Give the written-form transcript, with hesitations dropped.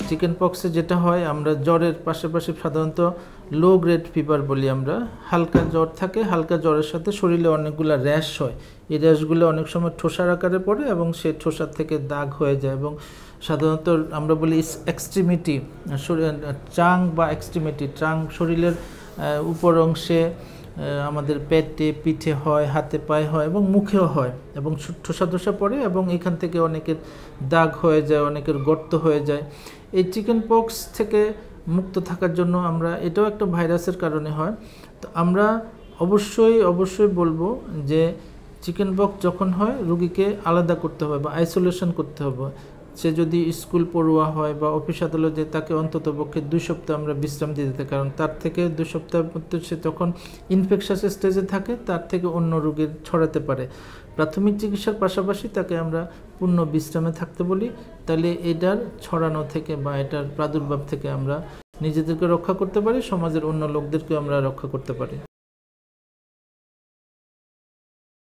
Chicken পক্সে যেটা হয়, আমরা জ্বরের পাশাপাশি সাধারণত লো গ্রেড ফিভার বলি আমরা। হালকা জ্বর থাকে, হালকা জ্বরের সাথে শরীরে অনেকগুলো র্যাশ হয়। এই র্যাশগুলো অনেক সময় ঠোসার আকারে পড়ে এবং সেই ঠোসার থেকে দাগ হয়ে যায়, এবং সাধারণত আমরা বলি এক্সট্রিমিটি, ট্রাং বা এক্সট্রিমিটি, ট্রাং শরীরের উপর অংশে, আমাদের পেটে, পিঠে হয়, হাতে পায়ে হয় এবং মুখেও হয়, এবং ঠোসা ঠোসা পড়ে এবং এখান থেকে অনেকের দাগ হয়ে যায়, অনেকের গর্ত হয়ে যায়। এই চিকেন পক্স থেকে মুক্ত থাকার জন্য আমরা, এটাও একটা ভাইরাসের কারণে হয়, তো আমরা অবশ্যই বলবো যে চিকেন পক্স যখন হয় রোগীকে আলাদা করতে হবে বা আইসোলেশন করতে হবে। সে যদি স্কুল পড়ুয়া হয় বা অফিস আদালতে, তাকে অন্তত পক্ষে 2 সপ্তাহ আমরা বিশ্রাম দিয়ে দিতে, কারণ তার থেকে 2 সপ্তাহের মধ্যে সে তখন ইনফেকশাস স্টেজে থাকে, তার থেকে অন্য রোগীর ছড়াতে পারে। প্রাথমিক চিকিৎসার পাশাপাশি তাকে আমরা পূর্ণ বিশ্রামে থাকতে বলি, তাহলে এটার ছড়ানো থেকে বা এটার প্রাদুর্ভাব থেকে আমরা নিজেদেরকে রক্ষা করতে পারি, সমাজের অন্য লোকদেরকেও আমরা রক্ষা করতে পারি।